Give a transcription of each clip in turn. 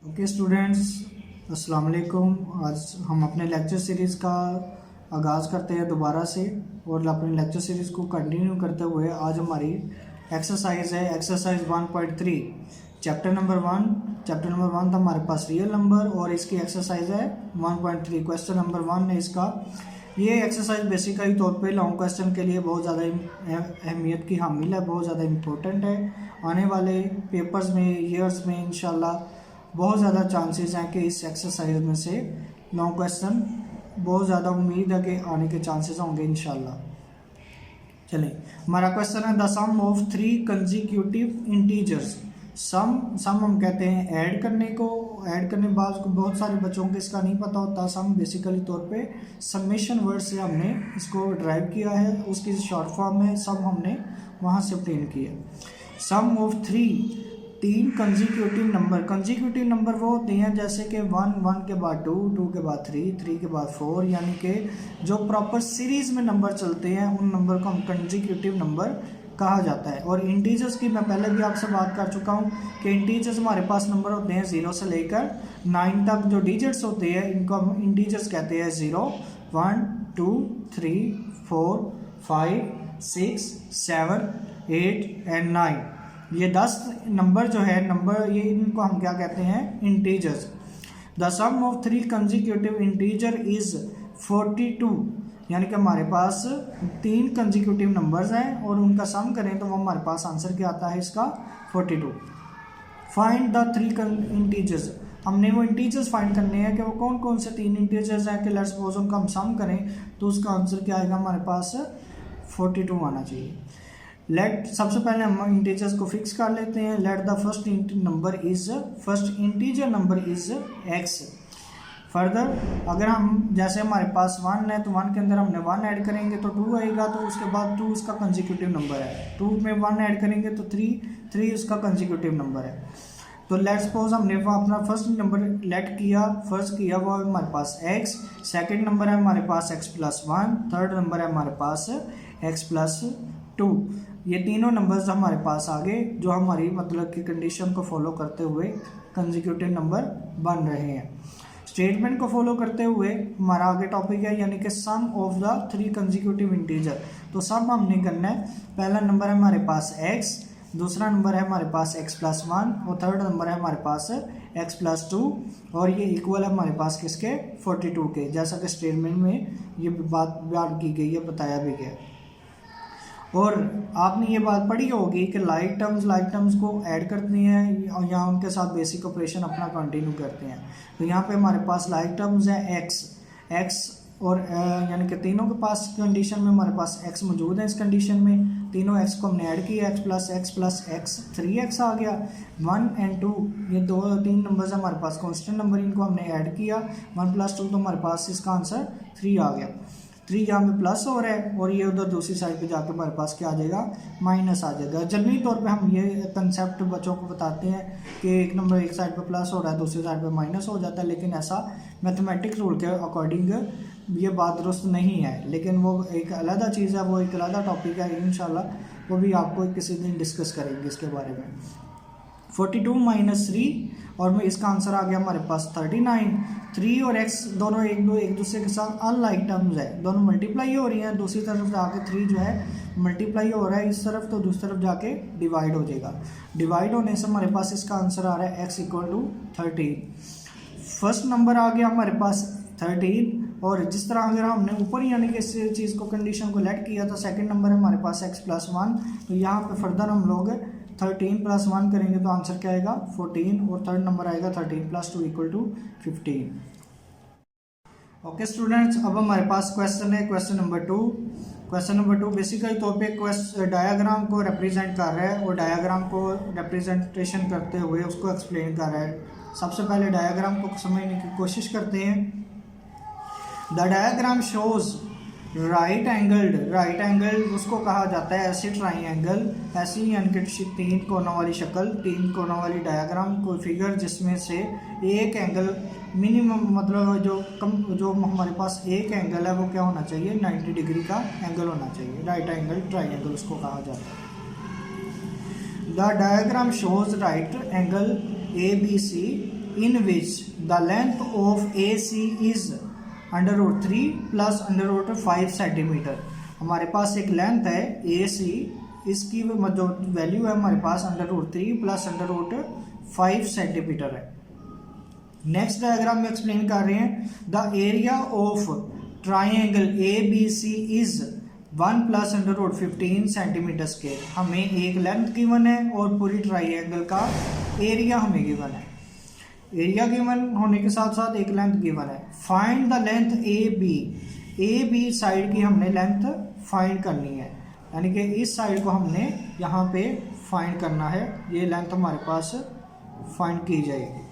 Okay students, अस्सलाम वालेकुम। आज हम अपने लेक्चर सीरीज़ का आगाज़ करते हैं दोबारा से और अपने लेक्चर सीरीज़ को कंटिन्यू करते हुए आज हमारी एक्सरसाइज है एक्सरसाइज 1.3 चैप्टर नंबर 1 था हमारे पास रियल नंबर और इसकी एक्सरसाइज है 1.3 क्वेश्चन नंबर 1 है इसका। ये एक्सरसाइज बेसिकली तौर पे लॉन्ग क्वेश्चन के लिए बहुत ज़्यादा अहमियत की हामिल है, बहुत ज़्यादा इम्पोर्टेंट है। आने वाले पेपर्स में ईयर्स में इंशाल्लाह बहुत ज़्यादा चांसेस हैं कि इस एक्सरसाइज में से लॉन्ग क्वेश्चन बहुत ज़्यादा उम्मीद है कि आने के चांसेस होंगे इंशाल्लाह। चलें, हमारा क्वेश्चन है the sum of 3 consecutive integers. Sum हम कहते हैं ऐड करने को, ऐड करने बाद बहुत सारे बच्चों को इसका नहीं पता होता। सम बेसिकली तौर पे समेशन वर्ड से हमने इसको ड्राइव किया है, उसकी शॉर्ट फॉर्म में सम हमने वहाँ से ऑब्टेन किया। Sum of 3 consecutive number. Consecutive number वो होते हैं जैसे कि 1 के बाद 2 के बाद 3 के बाद 4, यानी कि जो प्रॉपर सीरीज में नंबर चलते हैं उन नंबर को हम कंसेक्यूटिव नंबर कहा जाता है। और इंटीजर्स की मैं पहले भी आपसे बात कर चुका हूँ कि इंटीजर्स हमारे पास नंबर होते हैं 0 से लेकर 9 तक। जो डिजिट्स होते हैं इनको हम इंटीजर्स कहते हैं। 0 1 2 3 4 5 6 7 8 एंड 9। ये 10 नंबर जो है नंबर ये इनको हम क्या कहते हैं, integers. The sum of 3 consecutive integer is 42, यानी कि हमारे पास 3 कंसेक्यूटिव नंबर्स हैं और उनका सम करें तो वो हमारे पास आंसर क्या आता है इसका 42। Find the 3 integers. हमने वो इंटीजर्स फाइंड करने हैं कि वो कौन कौन से 3 इंटीजर्स हैं कि लेट्स सपोज उनका हम सम करें तो उसका आंसर क्या आएगा, हमारे पास 42 आना चाहिए। लेट सबसे पहले हम इंटीजर्स को फिक्स कर लेते हैं। Let the first integer number is x. Further अगर हम जैसे हमारे पास 1 है तो 1 के अंदर हमने 1 ऐड करेंगे तो 2 आएगा, तो उसके बाद 2 उसका कंसेक्यूटिव नंबर है। 2 में 1 ऐड करेंगे तो 3 उसका कंसेक्यूटिव नंबर है। तो लेट्स सपोज हमने वो अपना फर्स्ट नंबर फर्स्ट किया वो हमारे पास x, सेकंड नंबर है हमारे पास x+1, थर्ड नंबर है हमारे पास x+2। ये तीनों नंबर्स हमारे पास आ गए जो हमारी मतलब की कंडीशन को फॉलो करते हुए कंसेक्यूटिव नंबर बन रहे हैं। स्टेटमेंट को फॉलो करते हुए हमारा आगे टॉपिक है यानी कि सम ऑफ द 3 कंसेक्यूटिव इंटीजर। तो सम हमने करना है, पहला नंबर है हमारे पास x, दूसरा नंबर है हमारे पास x+1 और थर्ड नंबर है हमारे पास x+2 और ये इक्वल है हमारे पास किसके, 42 के, जैसा कि स्टेटमेंट में ये बात बयान की गई है, बताया भी गया। और आपने ये बात पढ़ी होगी कि लाइक टर्म्स को ऐड करते हैं और यहाँ उनके साथ बेसिक ऑपरेशन अपना कंटिन्यू करते हैं। तो यहाँ पे हमारे पास लाइक टर्म्स है x और यानी कि तीनों के पास कंडीशन में हमारे पास x मौजूद है। इस कंडीशन में तीनों x को हमने ऐड किया, x+x+x 3x आ गया। 1 और 2 ये 3 नंबर्स हमारे पास कांस्टेंट नंबर, इनको हमने ऐड किया 1+2 तो हमारे पास इसका आंसर 3 आ गया। 3 यहाँ पे प्लस हो रहा है और ये उधर दूसरी साइड पे जाके हमारे पास क्या आ जाएगा, माइनस आ जाएगा। जनरली तौर पे हम ये कंसेप्ट बच्चों को बताते हैं कि एक नंबर एक साइड पे प्लस हो रहा है दूसरी साइड पे माइनस हो जाता है, लेकिन ऐसा मैथमेटिक्स रूल के अकॉर्डिंग ये बात दुरुस्त नहीं है। लेकिन वो एक अलग चीज़ है, वो एक अलग टॉपिक है, इंशाल्लाह वो भी आपको किसी दिन डिस्कस करेंगे इसके बारे में। 42 - 3 और में इसका आंसर आ गया हमारे पास 39। 3 और x दोनों एक दूसरे के साथ अनलाइक टर्म्स है, दोनों मल्टीप्लाई हो रही हैं। दूसरी तरफ जाके 3 जो है मल्टीप्लाई हो रहा है इस तरफ, तो दूसरी तरफ जाके डिवाइड हो जाएगा। डिवाइड होने से हमारे पास इसका आंसर आ रहा है x = 13। फर्स्ट नंबर आ गया हमारे पास 13 और जिस तरह अगर हमने ऊपर यानी कि इस चीज़ को कंडीशन को लेट किया तो सेकंड नंबर है हमारे पास x+1। तो यहाँ पे फर्दर हम लोग 13 + 1 करेंगे तो आंसर क्या आएगा 14 और थर्ड नंबर आएगा 13 + 2 = 15। ओके स्टूडेंट्स, अब हमारे पास क्वेश्चन है क्वेश्चन नंबर 2 बेसिकली तौर पे डायग्राम को रिप्रेजेंट कर रहा है और डायग्राम को रिप्रेजेंटेशन करते हुए उसको एक्सप्लेन कर रहा है। सबसे पहले डायग्राम को समझने की कोशिश करते हैं। The diagram shows right angle उसको कहा जाता है ऐसे ट्राइंगल, ऐसी यानी कि 3 कोनों वाली शक्ल, 3 कोनों वाली डायग्राम को फिगर जिसमें से एक एंगल मिनिमम मतलब जो हमारे पास एक एंगल है वो क्या होना चाहिए, 90 डिग्री का एंगल होना चाहिए। राइट एंगल ट्राइंगल उसको कहा जाता है। The diagram shows right angle ABC in which the length of A C is √3 plus √5 centimetre. हमारे पास एक लेंथ है ए सी, इसकी जो वैल्यू है हमारे पास √3 प्लस √5 सेंटीमीटर है। नेक्स्ट डायग्राम में एक्सप्लेन कर रहे हैं the area of triangle A B C is 1 plus √15 centimetre square. हमें एक लेंथ गिवन है और पूरी ट्राइंगल का एरिया हमें गिवन है। एरिया गिवन होने के साथ साथ एक लेंथ गिवन है। Find the length A B side की हमने लेंथ फाइंड करनी है, यानी कि इस साइड को हमने यहाँ पे फाइंड करना है। ये लेंथ हमारे पास फाइंड की जाएगी।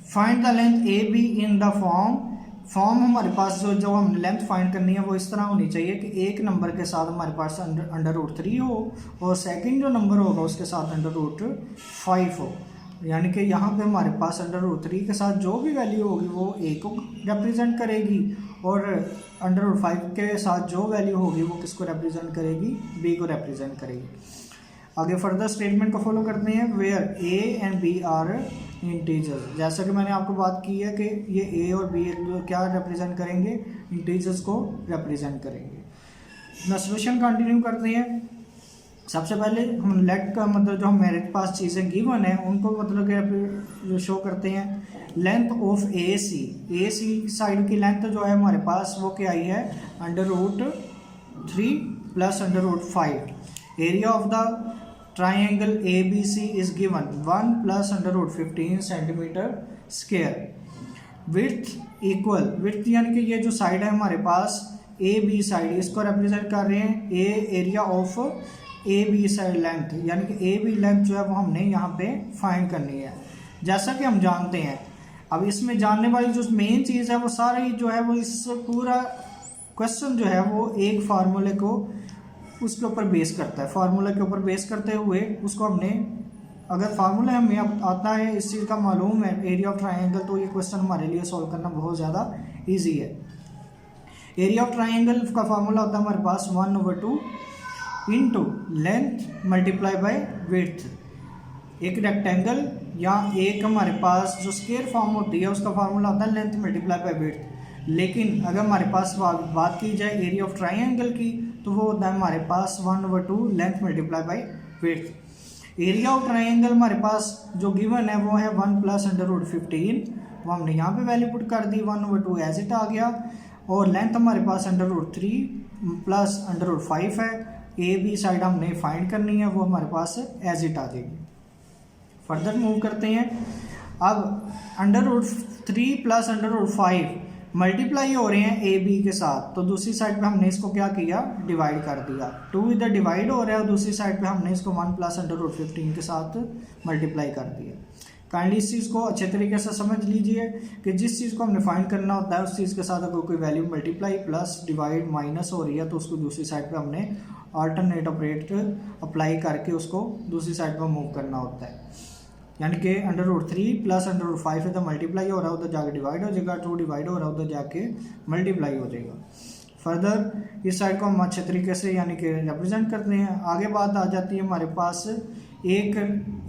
Find the length A be in the form हमारे पास जो हमने लेंथ फाइंड करनी है वो इस तरह होनी चाहिए कि एक नंबर के साथ हमारे पास √3 हो और सेकंड जो नंबर होगा उसके साथ √5 हो, यानी कि यहाँ पे हमारे पास √3 के साथ जो भी वैल्यू होगी वो ए को रिप्रेजेंट करेगी और √5 के साथ जो वैल्यू होगी वो किसको रिप्रेजेंट करेगी, बी को रिप्रेजेंट करेगी। आगे फर्दर स्टेटमेंट को फॉलो करते हैं where A and B are integers. जैसा कि मैंने आपको बात की है कि ये ए और बी क्या रिप्रेजेंट करेंगे, इंटीजर्स को रिप्रेजेंट करेंगे। अपना सोल्यूशन कंटिन्यू करते हैं। सबसे पहले हम लेट का मतलब जो हमारे पास चीज़ें गिवन है उनको मतलब कि शो करते हैं। Length of A C side की लेंथ जो है हमारे पास वो क्या आई है √3 plus √5। Area of the triangle A B C is given 1 plus √15 centimetre square. Width यानी कि ये जो साइड है हमारे पास ए बी साइड, इसको रिप्रेजेंट कर रहे हैं area of A B side length, यानी कि ए बी लेंथ जो है वो हमने यहाँ पे फाइंड करनी है। जैसा कि हम जानते हैं, अब इसमें जानने वाली जो मेन चीज़ है वो सारी जो है वो इस पूरा क्वेश्चन जो है वो एक फार्मूले को उसके ऊपर बेस करता है। फार्मूले के ऊपर बेस करते हुए उसको हमने, अगर फार्मूला हमें आता है, इस चीज़ का मालूम है एरिया ऑफ ट्राइंगल, तो ये क्वेश्चन हमारे लिए सॉल्व करना बहुत ज़्यादा इजी है। एरिया ऑफ ट्राइंगल का फार्मूला होता है हमारे पास 1/2 into length multiply by width. एक रेक्टेंगल या एक हमारे पास जो स्क्वायर फॉर्म होती है उसका फार्मूला होता है लेंथ मल्टीप्लाई बाय विड्थ। लेकिन अगर हमारे पास बात की जाए एरिया ऑफ ट्राइंगल की तो वो होता है हमारे पास 1/2 length multiply by width. Area of triangle हमारे पास जो गिवन है वो है 1 प्लस √15, वो हमने यहाँ पे वैल्यू पुट कर दी, 1/2 एज इट आ गया। और लेंथ हमारे पास √3 प्लस √5 है। ए बी साइड हमने फाइंड करनी है, वो हमारे पास एज इट आ जाएगी। फर्दर मूव करते हैं। अब √3 प्लस √5 मल्टीप्लाई हो रहे हैं ए बी के साथ, तो दूसरी साइड पे हमने इसको क्या किया, डिवाइड कर दिया। 2 इधर डिवाइड हो रहा है और दूसरी साइड पे हमने इसको 1 प्लस √15 के साथ मल्टीप्लाई कर दिया। काइंडली इस चीज़ को अच्छे तरीके से समझ लीजिए कि जिस चीज़ को हमने फाइंड करना होता है उस चीज़ के साथ अगर कोई value multiply plus divide minus हो रही है तो उसको दूसरी साइड पे हमने अल्टरनेट ऑपरेटर अप्लाई करके उसको दूसरी साइड पर मूव करना होता है। यानी कि √3 प्लस √5 इधर मल्टीप्लाई हो रहा है, उधर जाके डिवाइड हो जाएगा, 2 डिवाइड हो रहा है, उधर जाके मल्टीप्लाई हो जाएगा। फर्दर इस साइड को हम अच्छे तरीके से यानी कि रिप्रेजेंट करते हैं। आगे बात आ जाती है हमारे पास एक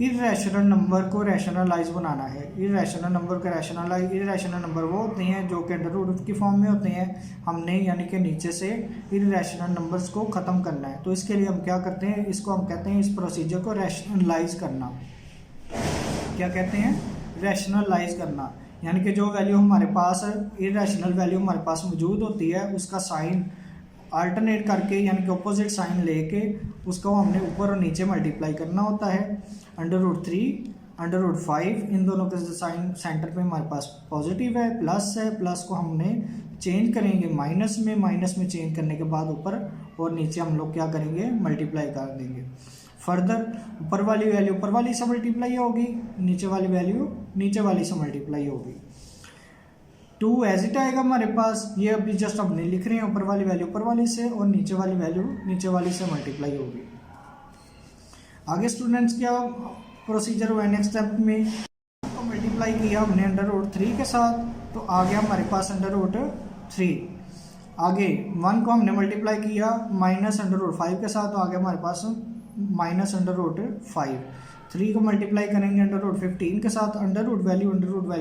इरेशनल नंबर को रैशनलाइज बनाना है। इरेशनल नंबर का इरेशनल नंबर वो होते हैं जो कि √ की फॉर्म में होते हैं। हमने यानी कि नीचे से इरेशनल नंबर्स को ख़त्म करना है, तो इसके लिए हम क्या करते हैं, इसको हम कहते हैं इस प्रोसीजर को रैशनलाइज करना। क्या कहते हैं, रैशनलाइज करना, यानी कि जो वैल्यू हमारे पास इरेशनल वैल्यू हमारे पास मौजूद होती है उसका साइन अल्टरनेट करके यानी कि ऑपोजिट साइन लेके उसको हमने ऊपर और नीचे मल्टीप्लाई करना होता है। √3 √5 इन दोनों के साइन सेंटर पे हमारे पास पॉजिटिव है, प्लस है, प्लस को हमने चेंज करेंगे माइनस में चेंज करने के बाद ऊपर और नीचे हम लोग क्या करेंगे, मल्टीप्लाई कर देंगे। फर्दर ऊपर वाली वैल्यू ऊपर वाली से मल्टीप्लाई होगी, नीचे वाली वैल्यू नीचे वाली से मल्टीप्लाई होगी। 2 एज इट आएगा हमारे पास, ये अभी जस्ट हमने लिख रहे हैं, ऊपर वाली वैल्यू ऊपर वाली से और नीचे वाली वैल्यू नीचे वाली से मल्टीप्लाई होगी। आगे स्टूडेंट्स क्या प्रोसीजर हुआ, नेक्स्ट स्टेप में तो मल्टीप्लाई किया हमने √3 के साथ, तो आ गया हमारे पास √3। आगे 1 को हमने मल्टीप्लाई किया माइनस √5 के साथ, तो आ गया हमारे पास माइनस √5। 3 को मल्टीप्लाई करेंगे √15 के साथ, अंडर रूट वैल्यू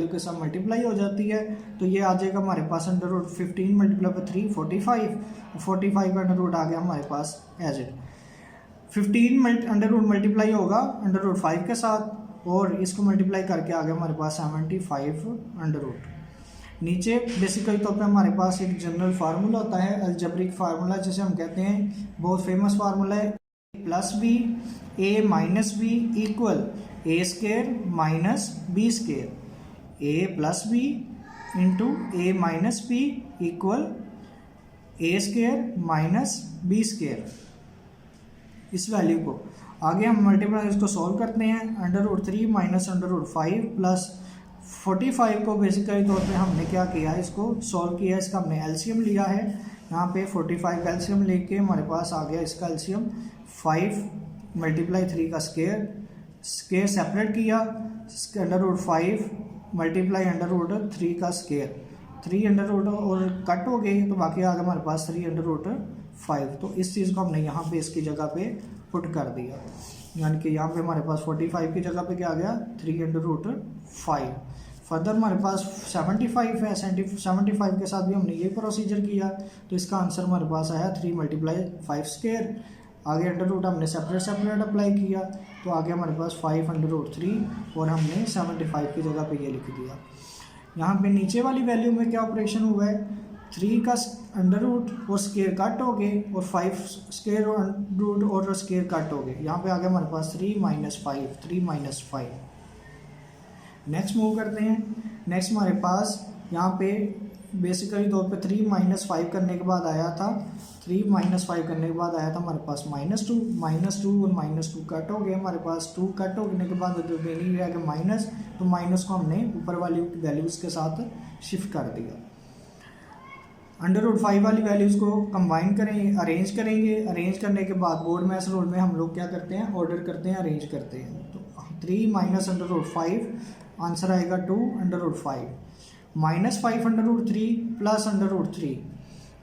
के साथ मल्टीप्लाई हो जाती है, तो ये आ जाएगा हमारे पास √15 मल्टीप्लाई बाई 3 45, 45 का अंडर रूट आ गया हमारे पास as it. 15 under root multiply होगा √5 के साथ और इसको मल्टीप्लाई करके आ गया हमारे पास 75 अंडर रूट। नीचे बेसिकली तौर पे हमारे पास एक जनरल फार्मूला होता है, अलजेब्रिक फार्मूला जिसे हम कहते हैं, बहुत फेमस फार्मूला है, प्लस बी ए माइनस बी इक्वल ए स्केयर माइनस बी स्केयर, ए प्लस बी इंटू ए माइनस बी इक्वल ए स्केयर माइनस बी स्केयर। इस वैल्यू को आगे हम मल्टीप्लाई इसको सॉल्व करते हैं, √3 माइनस √5 प्लस 45 को बेसिकली तौर पे हमने क्या किया है, इसको सॉल्व किया, इसका हमने एलसीएम लिया है, यहाँ पे 45 का एलसीएम लेके हमारे पास आ गया इसका एलसीएम 5 मल्टीप्लाई 3 का स्केयर, स्केयर सेपरेट किया, √5 मल्टीप्लाई √3 का स्केयर, 3 अंडर रूट और कट हो गए तो बाकी आ गया हमारे पास 3 √5। तो इस चीज़ को हमने यहाँ पे इसकी जगह पे पुट कर दिया, यानी कि यहाँ पे हमारे पास 45 की जगह पे क्या आ गया 3 √5। फर्दर हमारे पास 75 है, 75 के साथ भी हमने ये प्रोसीजर किया, तो इसका आंसर हमारे पास आया 3 मल्टीप्लाई 5 स्केयर। आगे अंडर रूट हमने सेपरेट अप्लाई किया, तो आगे हमारे पास 5 √3 और हमने 75 की जगह पे ये लिख दिया। यहाँ पे नीचे वाली वैल्यू में क्या ऑपरेशन हुआ है, 3 का अंडर रूट और स्केयर कट हो गए और 5 स्केयर रूट और स्केयर कट हो गए, यहाँ पे आ गया हमारे पास 3 - 5। नेक्स्ट मूव करते हैं। नेक्स्ट हमारे पास यहाँ पे बेसिकली तौर पे 3 - 5 करने के बाद आया था, 3 - 5 करने के बाद आया था हमारे पास -2 और -2 कट हो गए, हमारे पास 2 कट होने के बाद जो रिमेनिंग है कि माइनस, तो माइनस को हमने ऊपर वाली वैल्यूज़ के साथ शिफ्ट कर दिया। √5 वाली वैल्यूज़ को कंबाइन करें, अरेंज करेंगे, अरेंज करने के बाद बोर्ड मैथ्स रूल में हम लोग क्या करते हैं, ऑर्डर करते हैं, अरेंज करते हैं। तो 3 - √5 आंसर आएगा 2 √5, -5 √3 प्लस √3,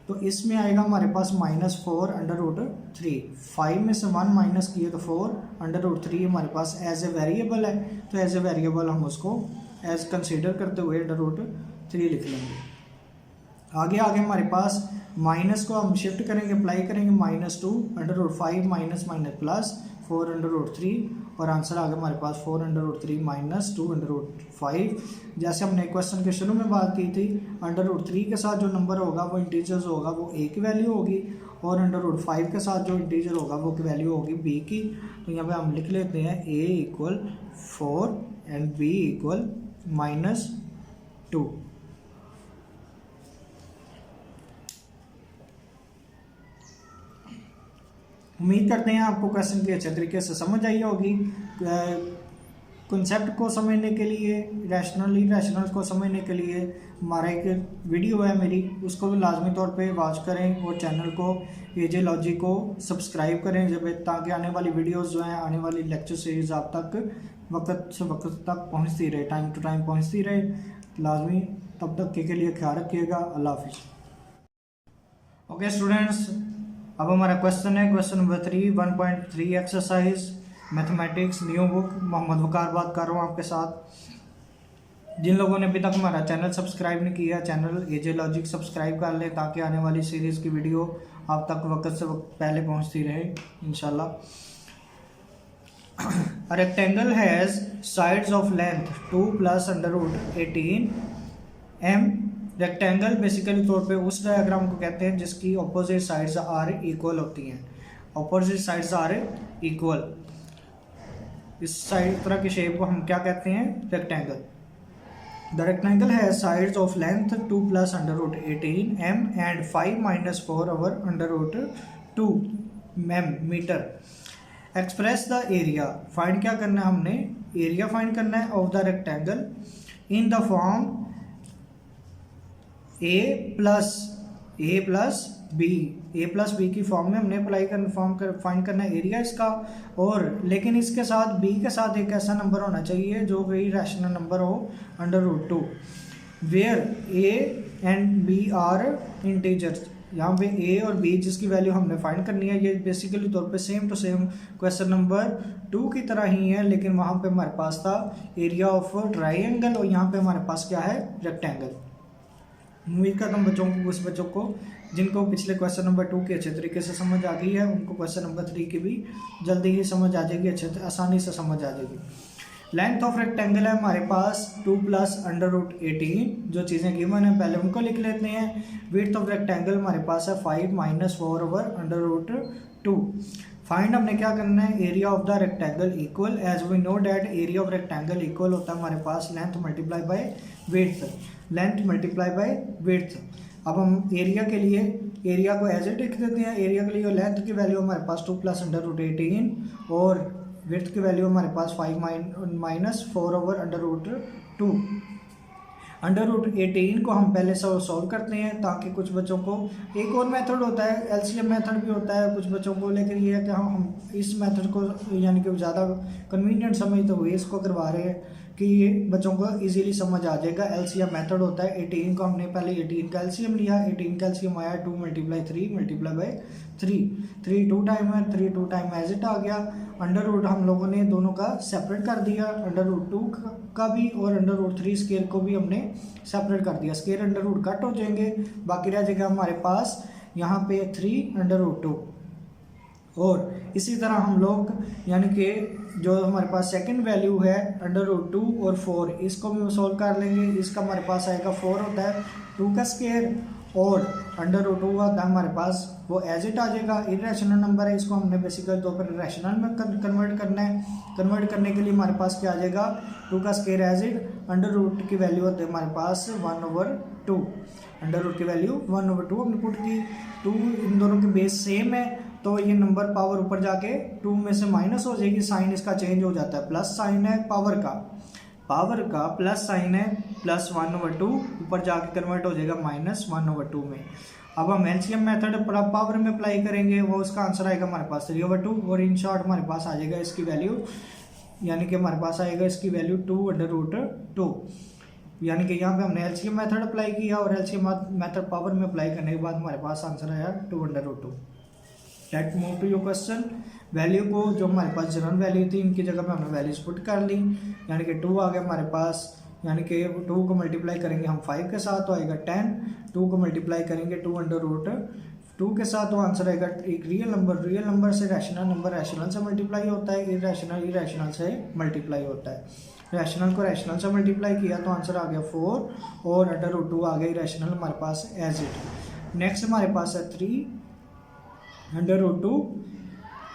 तो इसमें आएगा हमारे पास -4 √3। 5 में से 1 माइनस किए तो 4 √3 हमारे पास एज ए वेरिएबल है, तो एज ए वेरिएबल हम उसको एज कंसीडर करते हुए √3 लिख लेंगे। आगे हमारे पास माइनस को हम शिफ्ट करेंगे, अप्लाई करेंगे, -2 √5 माइनस प्लस 4 √3 और आंसर आ गया हमारे पास 4 √3 - 2 √5। जैसे हमने क्वेश्चन के शुरू में बात की थी, √3 के साथ जो नंबर होगा वो इंटीजर्स होगा, वो a की वैल्यू होगी, और √5 के साथ जो इंटीजर होगा वो की वैल्यू होगी b की। तो यहाँ पे हम लिख लेते हैं a = 4 एंड b = -2। उम्मीद करते हैं आपको क्वेश्चन की अच्छे तरीके से समझ आई होगी। कॉन्सेप्ट को समझने के लिए, रैशनल को समझने के लिए हमारा एक वीडियो है मेरी, उसको भी लाजमी तौर पे वॉच करें और चैनल को एजे लॉजिक को सब्सक्राइब करें, जब ताकि आने वाली वीडियोस जो हैं, आने वाली लेक्चर सीरीज आप तक वक्त से वक्त तक पहुंचती रहे, टाइम टू टाइम पहुंचती रहे। लाजमी तब तक के लिए ख्याल रखिएगा। अल्लाह हाफिज़। ओके स्टूडेंट्स, अब हमारा क्वेश्चन है, question number 3 1.3 exercise mathematics, new book. Mohammad Waqar बात कर रहा हूँ आपके साथ। जिन लोगों ने अभी तक हमारा चैनल सब्सक्राइब नहीं किया, चैनल एजे लॉजिक सब्सक्राइब कर लें, ताकि आने वाली सीरीज़ की वीडियो आप तक वक्त से पहले पहुँचती रहे इंशाल्लाह। A rectangle has sides of length 2 + √18 m। Rectangle basically तौर पे उस डायग्राम को कहते हैं जिसकी ऑपोजिट साइड्स आर इक्वल होती हैं, ऑपोजिट साइड्स आर इक्वल। इस साइड तरह की शेप को हम क्या कहते हैं, rectangle. The rectangle has sides of length 2 + √18 m and 5 - 4 over √2 m metre. Express the area, find क्या करना है हमने, एरिया फाइंड करना है of the rectangle in the form a plus B की फॉर्म में हमने फाइंड करना है एरिया इसका। और लेकिन इसके साथ b के साथ एक ऐसा नंबर होना चाहिए जो कोई रैशनल नंबर हो √2, where a and b are integers. यहाँ पे ए और बी जिसकी वैल्यू हमने फाइंड करनी है, ये बेसिकली तौर पे same to same question number 2 की तरह ही है, लेकिन वहाँ पे हमारे पास था एरिया ऑफ ट्राइंगल और यहाँ पे हमारे पास क्या है, रेक्टेंगल। उम्मीद करता हूँ बच्चों को, उस बच्चों को जिनको पिछले क्वेश्चन नंबर 2 की अच्छे तरीके से समझ आ गई है, उनको क्वेश्चन नंबर 3 की भी जल्दी ही समझ आ जाएगी, आसानी से समझ आ जाएगी। लेंथ ऑफ रेक्टेंगल है हमारे पास 2 + √18, जो चीज़ें गिवन है पहले उनको लिख लेते हैं। विड्थ ऑफ रेक्टेंगल हमारे पास है 5 - 4/√2। फाइंड हमने क्या करना है, area of the rectangle equal, as we know that area of rectangle equal होता है हमारे पास length multiply by width, length multiply by width. अब हम एरिया के लिए एरिया को एज इट लिख देते हैं। एरिया के लिए लेंथ की वैल्यू हमारे पास 2 + √18 और विड्थ की वैल्यू हमारे पास 5 - 4/√2। √18 को हम पहले सॉल्व करते हैं, ताकि कुछ बच्चों को एक और मेथड होता है, एलसीएम मेथड भी होता है कुछ बच्चों को, लेकिन ये है कि हम इस मेथड को यानी कि ज़्यादा कन्वीनियंट समझते हुए इसको करवा रहे हैं कि ये बच्चों को इजीली समझ आ जाएगा। एलसीएम मेथड होता है। 18 को हमने पहले 18 का एलसीएम लिया, 18 का एलसीएम आया 2 × 3 × 3 2 टाइम है, 3 2 टाइम एज इट आ गया। अंडर हम लोगों ने दोनों का सेपरेट कर दिया, √2 का भी और √3 स्केयर को भी हमने सेपरेट कर दिया। स्केयर √ कट हो जाएंगे, बाकी रह जाएगा हमारे पास यहाँ पे 3 √2। और इसी तरह हम लोग यानी कि जो हमारे पास सेकंड वैल्यू है √2 और 4, इसको भी सॉल्व कर लेंगे। इसका हमारे पास आएगा 4 होता है 2 का स्केयर और √2 होता है हमारे पास, वो एज इट आ जाएगा। इरेशनल नंबर है, इसको हमने बेसिकल तौर पर रैशनल में कन्वर्ट करना है। कन्वर्ट करने के लिए हमारे पास क्या आ जाएगा, 2 का स्केयर एज इट, √2 की वैल्यू होती है हमारे पास 1/2, √2 की वैल्यू 1/2 हमने पुट की। 2 इन दोनों के बेस सेम है, तो ये नंबर पावर ऊपर जाके 2 में से माइनस हो जाएगी, साइन इसका चेंज हो जाता है, प्लस साइन है पावर का प्लस साइन है प्लस 1/2, ऊपर जाके कन्वर्ट हो जाएगा -1/2 में। अब हम एलसीएम मेथड पावर में अप्लाई करेंगे, वो उसका आंसर आएगा हमारे पास 3/2 और इन शॉर्ट हमारे पास आ जाएगा इसकी वैल्यू, यानी कि हमारे पास आएगा इसकी वैल्यू 2/2। यानी कि यहाँ पे हमने एलसीएम मेथड अप्लाई किया और एलसीएम मेथड पावर में अप्लाई करने के बाद हमारे पास आंसर आया 2/2। Let move to your question. Value को जो हमारे पास जनरल वैल्यू थी इनकी जगह पे हमने वैल्यूज पुट कर ली, यानी कि 2 आ गया हमारे पास, यानी कि 2 को मल्टीप्लाई करेंगे हम 5 के साथ तो आएगा 10, 2 को मल्टीप्लाई करेंगे 2/2 के साथ तो आंसर आएगा एक रियल नंबर से रैशनल से मल्टीप्लाई होता है, इरेशनल से मल्टीप्लाई होता है। रैशनल को रैशनल से मल्टीप्लाई किया तो आंसर आ गया 4 और √2 आ गया इरेशनल हमारे पास एज इट। नेक्स्ट हमारे पास है 3 √2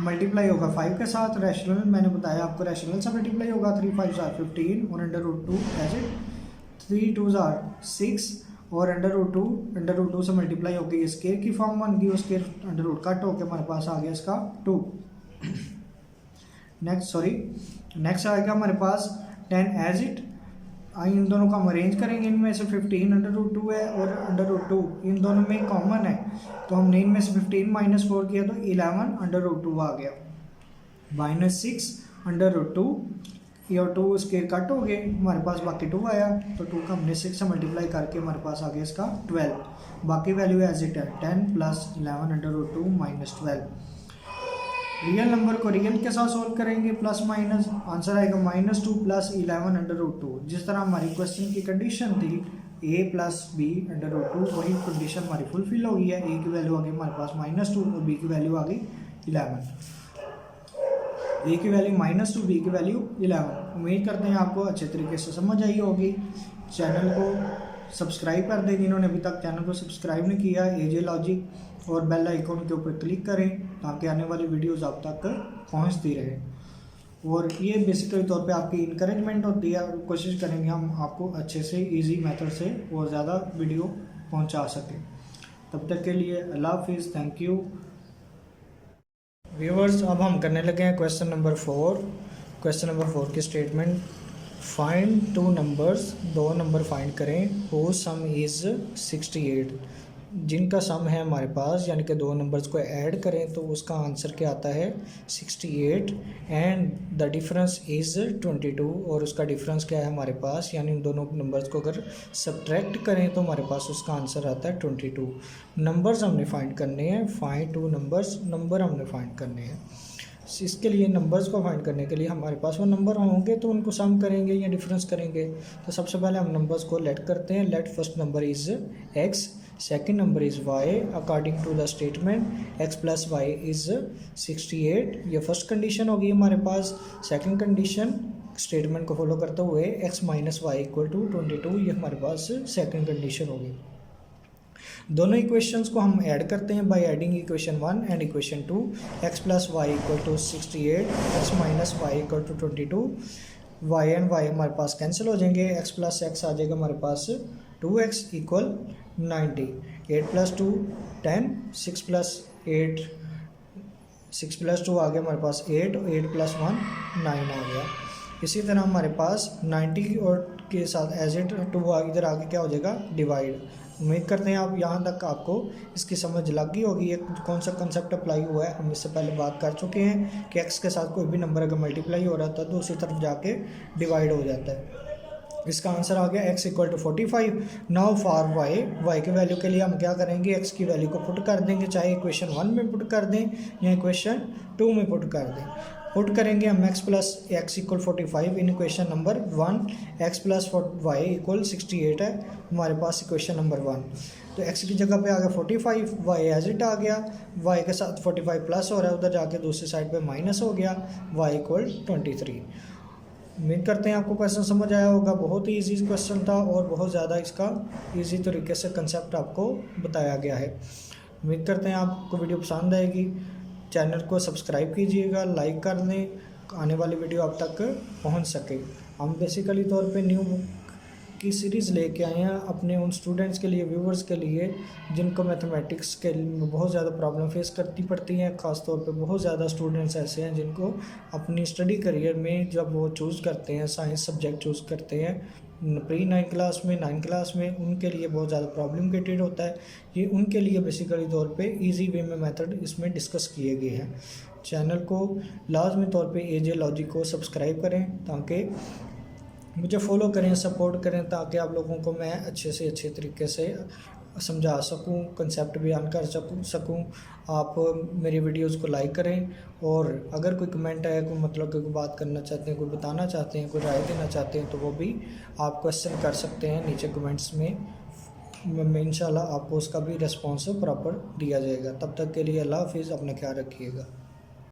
मल्टीप्लाई होगा 5 के साथ, रैशनल मैंने बताया आपको रैशनल से मल्टीप्लाई होगा, 3 5 = 15 और √2 एज इट, 3 2 = 6 और √2 से मल्टीप्लाई होकर ये स्केयर की फॉर्म बन गई, उसके √ कट होकर हमारे पास आ गया इसका 2। नेक्स्ट आएगा हमारे पास 10 एज इट। इन दोनों को हम अरेंज करेंगे, इनमें से 15 √2 है और √2 इन दोनों में कॉमन है, तो हमने इनमें से 15 - 4 किया तो 11 √2 आ गया, -6 √2, ये 2 स्केयर कट हो गए, हमारे पास बाकी 2 आया, तो 2 का हमने 6 से मल्टीप्लाई करके हमारे पास आ गया इसका 12। बाकी वैल्यू एज इट है 10 + 11 √2 -12। रियल नंबर को रियल के साथ सोल्व करेंगे प्लस माइनस, आंसर आएगा -2 + 11 √2। जिस तरह हमारी क्वेश्चन की कंडीशन थी a + b √2, वही कंडीशन हमारी फुलफिल हो गई है। a की वैल्यू आ गई हमारे पास -2 और b की वैल्यू आ गई 11। a की वैल्यू -2, b की वैल्यू 11। उम्मीद करते हैं आपको अच्छे तरीके से समझ आई होगी। चैनल को सब्सक्राइब कर दें जिन्होंने अभी तक चैनल को सब्सक्राइब नहीं किया, एजे लॉजिक, और बेल आइकॉन के ऊपर क्लिक करें ताकि आने वाली वीडियोस आप तक पहुंचती रहे। और ये बेसिकली तौर पे आपकी इनकरेजमेंट होती है, और कोशिश करेंगे हम आपको अच्छे से इजी मेथड से और ज़्यादा वीडियो पहुंचा सकें। तब तक के लिए अल्लाह हाफिज़, थैंक यू व्यूअर्स। अब हम करने लगे हैं क्वेश्चन नंबर 4। क्वेश्चन नंबर 4 की statement, find 2 numbers, 2 number find करें, हो सम इज़ 68। जिनका सम है हमारे पास, यानी कि दो नंबर्स को ऐड करें तो उसका आंसर क्या आता है 68 एंड द डिफरेंस इज़ 22, और उसका डिफरेंस क्या है हमारे पास, यानी उन दोनों नंबर्स को अगर सब्ट्रैक्ट करें तो हमारे पास उसका आंसर आता है 22। नंबर्स हमने फाइंड करने हैं, फाइंड टू नंबर हमने फाइंड करने हैं। इसके लिए नंबर्स को फाइंड करने के लिए हमारे पास वो नंबर होंगे तो उनको सम करेंगे या डिफरेंस करेंगे। तो सबसे पहले हम नंबर्स को लेट करते हैं। Let first number is x, second number is y according to the statement x plus y is 68। ये फर्स्ट कंडीशन होगी हमारे पास। सेकेंड कंडीशन स्टेटमेंट को फॉलो करते हुए x minus y equal to 22, ये हमारे पास सेकेंड कंडीशन होगी। दोनों इक्वेशंस को हम ऐड करते हैं by adding equation 1 and equation 2। x plus y equal to 68, x minus y equal to 22। y and y हमारे पास कैंसिल हो जाएंगे, x प्लस x आ जाएगा हमारे पास 2x equal 90। 8 plus 2 10, 6 plus 8 6 plus 2 आ गया हमारे पास 8, 8 प्लस 1 9 आ गया। इसी तरह हमारे पास 90 और के साथ एज इट 2 इधर आगे क्या हो जाएगा डिवाइड। उम्मीद करते हैं आप यहाँ तक आपको इसकी समझ लग गई होगी, एक कौन सा कंसेप्ट अप्लाई हुआ है। हम इससे पहले बात कर चुके हैं कि x के साथ कोई भी नंबर अगर मल्टीप्लाई हो रहा था तो उसी तरफ जाके डिवाइड हो जाता है। इसका आंसर आ गया x equal to 45। Now for y के वैल्यू के लिए हम क्या करेंगे, x की वैल्यू को पुट कर देंगे, चाहे इक्वेशन 1 में पुट कर दें या इक्वेशन 2 में पुट कर दें। पुट करेंगे हम x plus x equal 45 in equation number 1, x plus y equal 68 है हमारे पास इक्वेशन नंबर 1। तो x की जगह पे आ गया 45, y एज इट आ गया, y के साथ 45 प्लस हो रहा है, उधर जाके दूसरी साइड पे माइनस हो गया, y इक्वल 23। उम्मीद करते हैं आपको क्वेश्चन समझ आया होगा। बहुत ही इजी क्वेश्चन था और बहुत ज़्यादा इसका इजी तरीके से कंसेप्ट आपको बताया गया है। उम्मीद करते हैं आपको वीडियो पसंद आएगी। चैनल को सब्सक्राइब कीजिएगा, लाइक कर दें, आने वाली वीडियो आप तक पहुंच सके। हम बेसिकली तौर पे न्यू बुक की सीरीज़ लेके आए हैं अपने उन स्टूडेंट्स के लिए, व्यूवर्स के लिए जिनको मैथमेटिक्स के बहुत ज़्यादा प्रॉब्लम फेस करती पड़ती हैं। ख़ास तौर पे बहुत ज़्यादा स्टूडेंट्स ऐसे हैं जिनको अपनी स्टडी करियर में जब वो चूज़ करते हैं, साइंस सब्जेक्ट चूज़ करते हैं प्री 9 क्लास में, 9 क्लास में, उनके लिए बहुत ज़्यादा प्रॉब्लम क्रिएटेड होता है। ये उनके लिए बेसिकली तौर पे इजी वे में मेथड इसमें डिस्कस किए गए हैं। चैनल को लाजमी तौर पे एजे लॉजिक को सब्सक्राइब करें ताकि मुझे फॉलो करें, सपोर्ट करें, ताकि आप लोगों को मैं अच्छे से अच्छे तरीके से समझा सकूं, कंसेप्ट बयान कर सकूं। आप मेरी वीडियोस को लाइक करें और अगर कोई कमेंट है, कोई मतलब कोई बात करना चाहते हैं, कोई बताना चाहते हैं, कोई राय देना चाहते हैं तो वो भी आप क्वेश्चन कर सकते हैं नीचे कमेंट्स में। इंशाल्लाह आपको उसका भी रिस्पॉन्स प्रॉपर दिया जाएगा। तब तक के लिए अल्लाह हाफिज़, अपना ख्याल रखिएगा।